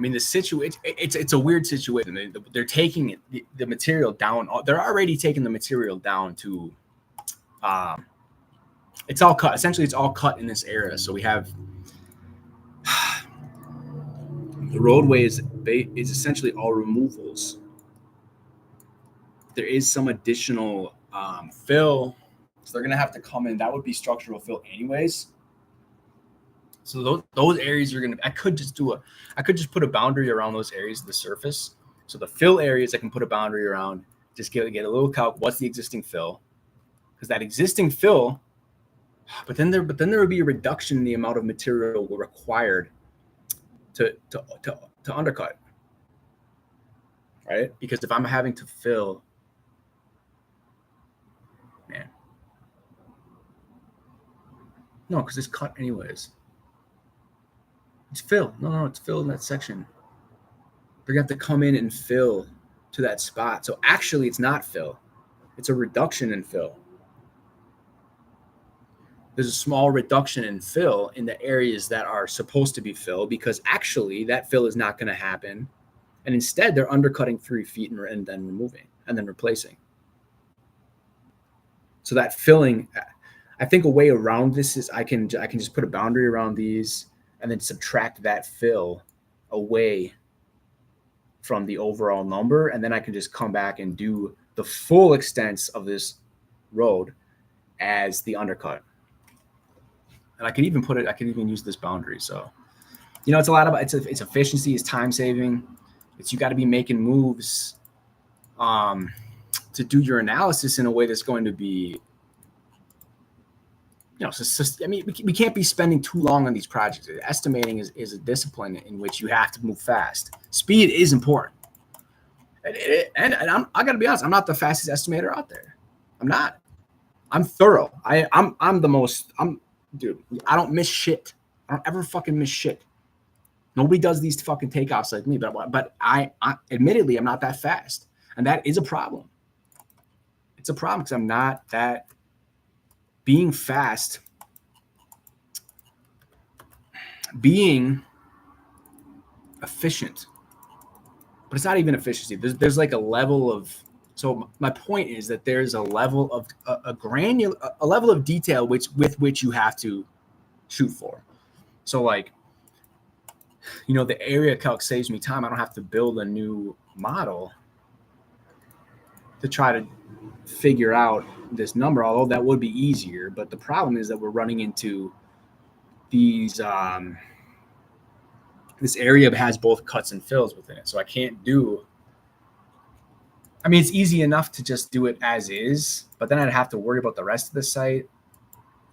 I mean, the situation, it's a weird situation. They're taking the material down. They're already taking the material down to, it's all cut. Essentially, it's all cut in this area. So we have the roadway is essentially all removals. There is some additional fill, so they're gonna have to come in. That would be structural fill anyways. So those areas are gonna. I could just put a boundary around those areas of the surface. So the fill areas I can put a boundary around. Just get a little calc. What's the existing fill? Because that existing fill, but then there would be a reduction in the amount of material required to undercut. Right? Because if I'm having to fill, man, no, because it's cut anyways. It's fill. No, it's fill in that section. They're going to have to come in and fill to that spot. So actually, it's not fill. It's a reduction in fill. There's a small reduction in fill in the areas that are supposed to be fill, because actually that fill is not going to happen. And instead, they're undercutting 3 feet and then removing and then replacing. So that filling, I think a way around this is I can just put a boundary around these and then subtract that fill away from the overall number. And then I can just come back and do the full extent of this road as the undercut. And I could even use this boundary. So, it's a lot about, it's efficiency, it's time saving. You got to be making moves to do your analysis in a way that's going to be, we can't be spending too long on these projects. Estimating is a discipline in which you have to move fast. Speed is important. And I got to be honest, I'm not the fastest estimator out there. I'm not. I'm thorough. Dude, I don't miss shit. I don't ever fucking miss shit. Nobody does these fucking takeoffs like me, but I admittedly, I'm not that fast. And that is a problem. It's a problem because I'm not that. Being fast, being efficient, but it's not even efficiency. There's like a level of, so my point is that there's a level of a level of detail with which you have to shoot for. So like, the area calc saves me time. I don't have to build a new model to try to figure out this number, although that would be easier. But the problem is that we're running into these, this area has both cuts and fills within it. So I can't do, it's easy enough to just do it as is, but then I'd have to worry about the rest of the site.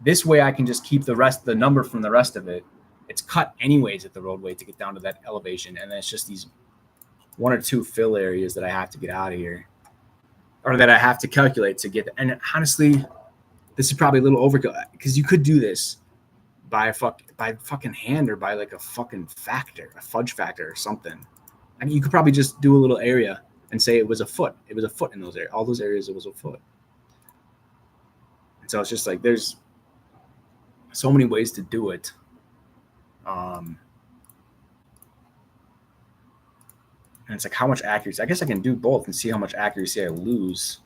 This way I can just keep the number from the rest of it. It's cut anyways at the roadway to get down to that elevation. And then it's just these 1 or 2 fill areas that I have to get out of here, or that I have to calculate to get. And honestly, this is probably a little overkill, because you could do this by fucking hand, or by like a fucking factor, a fudge factor or something. And you could probably just do a little area and say it was a foot. It was a foot in those areas. All those areas, it was a foot. And so it's just like, there's so many ways to do it. And it's like, how much accuracy? I guess I can do both and see how much accuracy I lose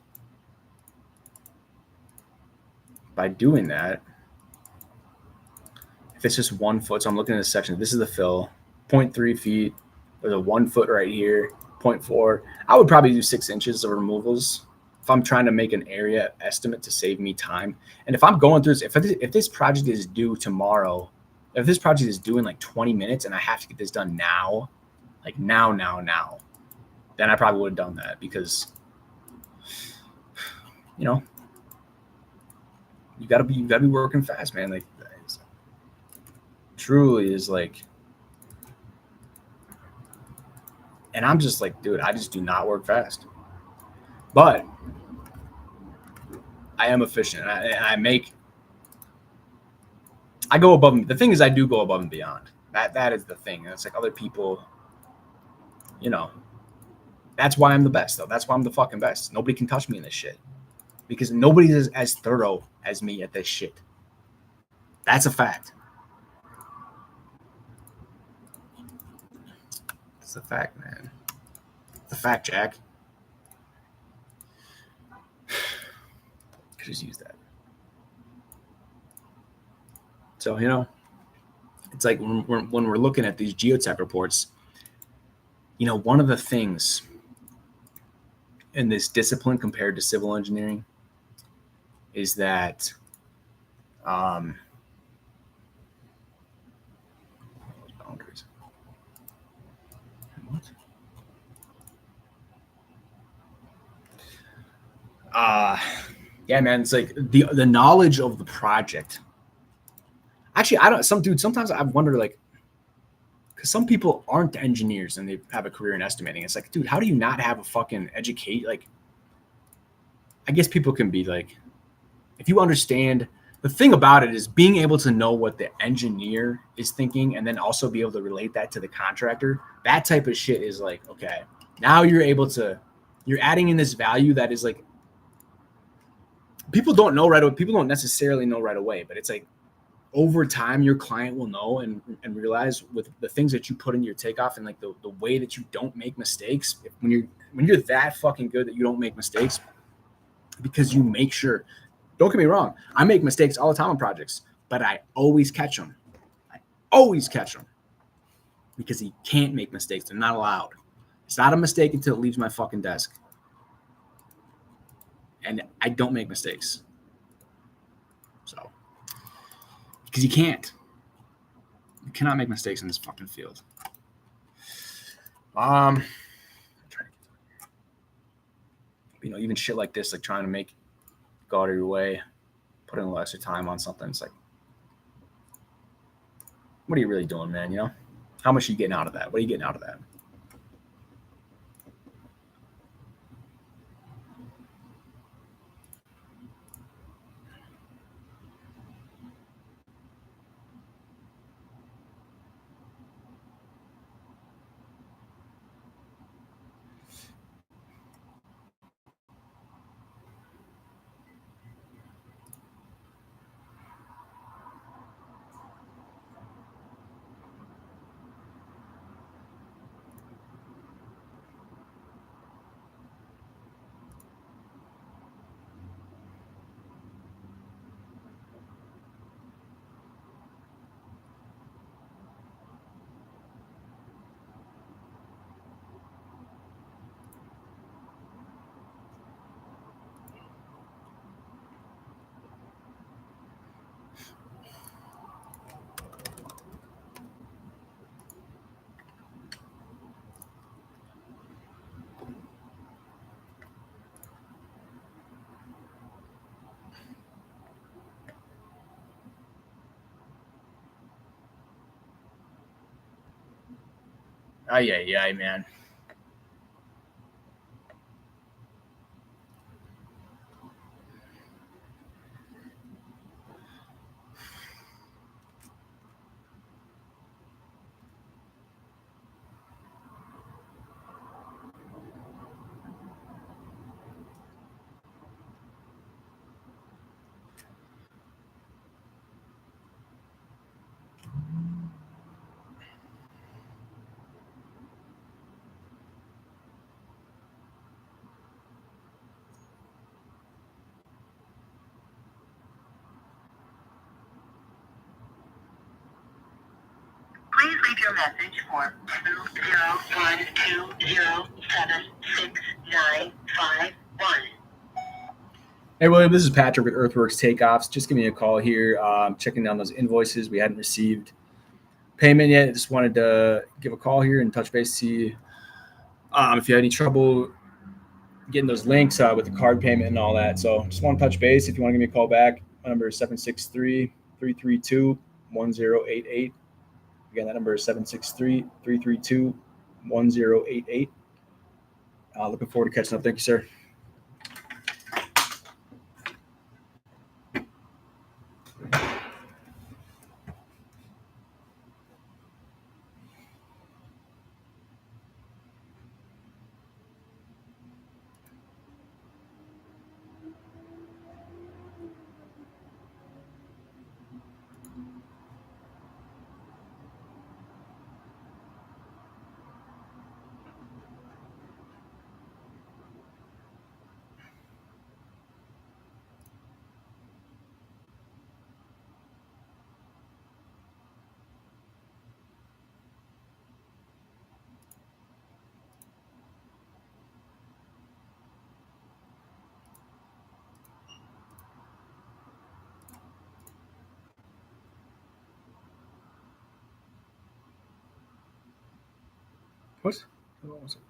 by doing that. If it's just 1 foot, so I'm looking at this section. This is the fill, 0.3 feet. There's a 1 foot right here, 0.4. I would probably do 6 inches of removals if I'm trying to make an area estimate to save me time. And if I'm going through this, if this project is due tomorrow, if this project is due in like 20 minutes and I have to get this done now, like now, then I probably would have done that, because, you gotta be working fast, man. Like, truly is like, and I'm just like, dude, I just do not work fast, but I am efficient. I go above. The thing is, I do go above and beyond. That is the thing. It's like other people, that's why I'm the best, though. That's why I'm the fucking best. Nobody can touch me in this shit, because nobody is as thorough as me at this shit. That's a fact. It's a fact, man. It's a fact, Jack. Could just use that. So, you know, it's like when we're looking at these geotech reports, you know, one of the things in this discipline compared to civil engineering is that boundaries. What? Yeah, man, it's like the knowledge of the project. Actually, I don't. Sometimes I wonder, like, because some people aren't engineers and they have a career in estimating. It's like, dude, how do you not have a fucking educate? Like, I guess people can be like, if you understand the thing about it is being able to know what the engineer is thinking and then also be able to relate that to the contractor. That type of shit is like, okay, now you're adding in this value that is like, people don't know right away. People don't necessarily know right away, but it's like over time, your client will know and realize with the things that you put in your takeoff and like the way that you don't make mistakes. When you're that fucking good that you don't make mistakes because you make sure. Don't get me wrong, I make mistakes all the time on projects, but I always catch them. I always catch them because you can't make mistakes. They're not allowed. It's not a mistake until it leaves my fucking desk. And I don't make mistakes. So, because you can't. You cannot make mistakes in this fucking field. You know, even shit like this, like trying to go out of your way, put in a little extra time on something. It's like, what are you really doing, man? You know, how much are you getting out of that? What are you getting out of that? Yeah, man. Please leave your message for 20120769551. Hey, William, this is Patrick with Earthworks Takeoffs. Just give me a call here. Checking down those invoices. We hadn't received payment yet. I just wanted to give a call here and touch base, see if you had any trouble getting those links with the card payment and all that. So just want to touch base. If you want to give me a call back, my number is 763-332-1088. Again, that number is 763-332-1088. Looking forward to catching up. Thank you, sir. What? What was it?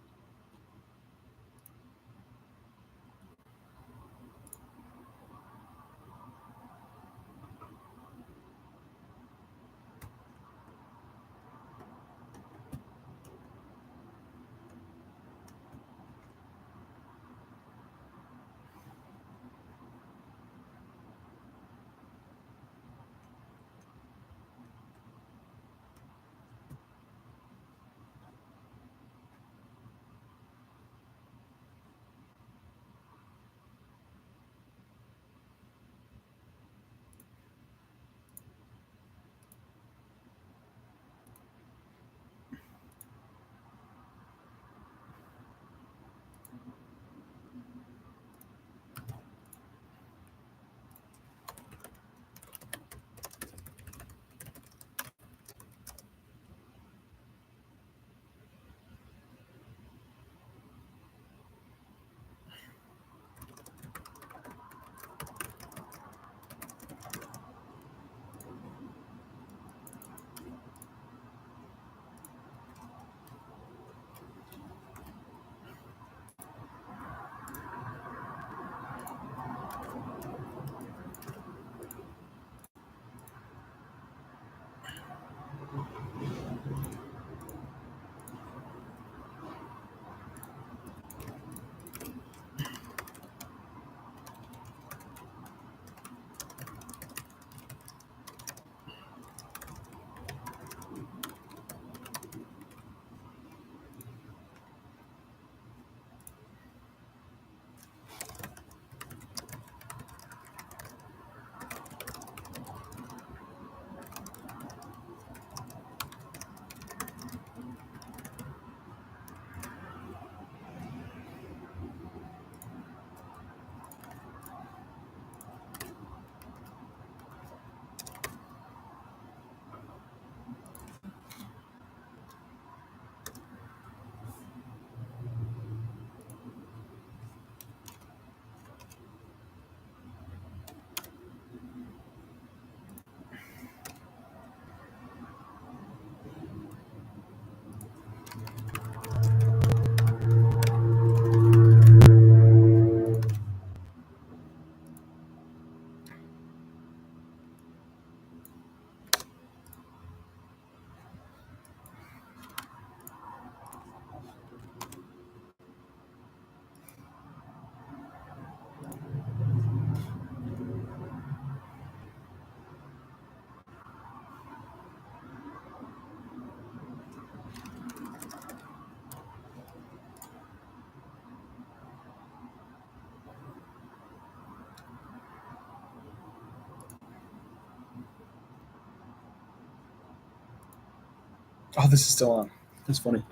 Oh, this is still on. That's funny. What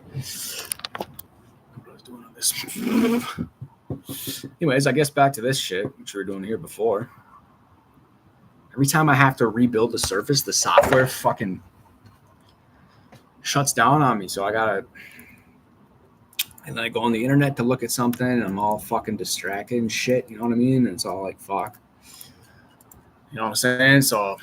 I was doing on this. Anyways, I guess back to this shit, which we were doing here before. Every time I have to rebuild the surface, the software fucking shuts down on me. So I gotta, and then I go on the internet to look at something, and I'm all fucking distracted and shit. You know what I mean? And it's all like, fuck. You know what I'm saying? So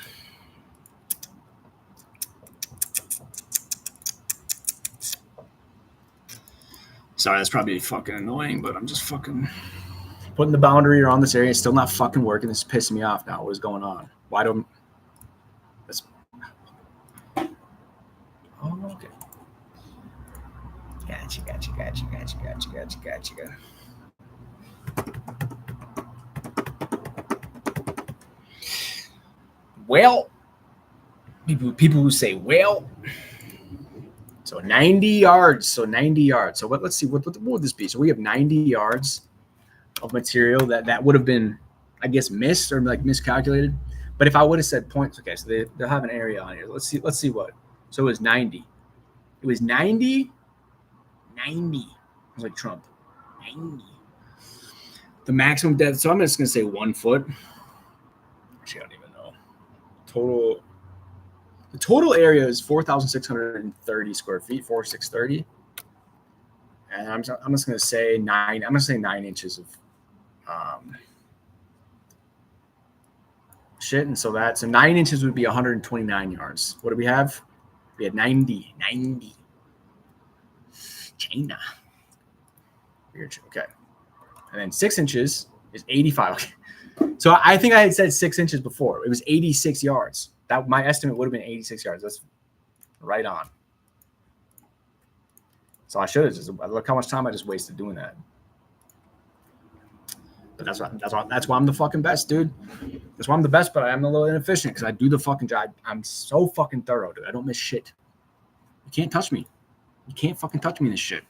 sorry, that's probably fucking annoying, but I'm just fucking putting the boundary around this area. It's still not fucking working. This is pissing me off now. What is going on? Why don't? That's... Oh, okay. Gotcha. Well, people who say, well, so 90 yards. So 90 yards. So let's see, what would this be? So we have 90 yards of material that would have been, I guess, missed or like miscalculated. But if I would have said points, okay, so they'll have an area on here. Let's see what. So it was 90. It was 90. I was like Trump. 90. The maximum depth. So I'm just gonna say 1 foot. Actually, I don't even know. The total area is 4,630 square feet, 4,630. And I'm just gonna say 9. I'm gonna say 9 inches of shit. And so 9 inches would be 129 yards. What do we have? We had 90. China. Weird. Okay. And then 6 inches is 85. Okay. So I think I had said 6 inches before. It was 86 yards. That my estimate would have been 86 yards. That's right on. So I should have just look how much time I just wasted doing that. But that's why I'm the fucking best, dude. That's why I'm the best, but I am a little inefficient because I do the fucking job. I'm so fucking thorough, dude. I don't miss shit. You can't touch me. You can't fucking touch me in this shit.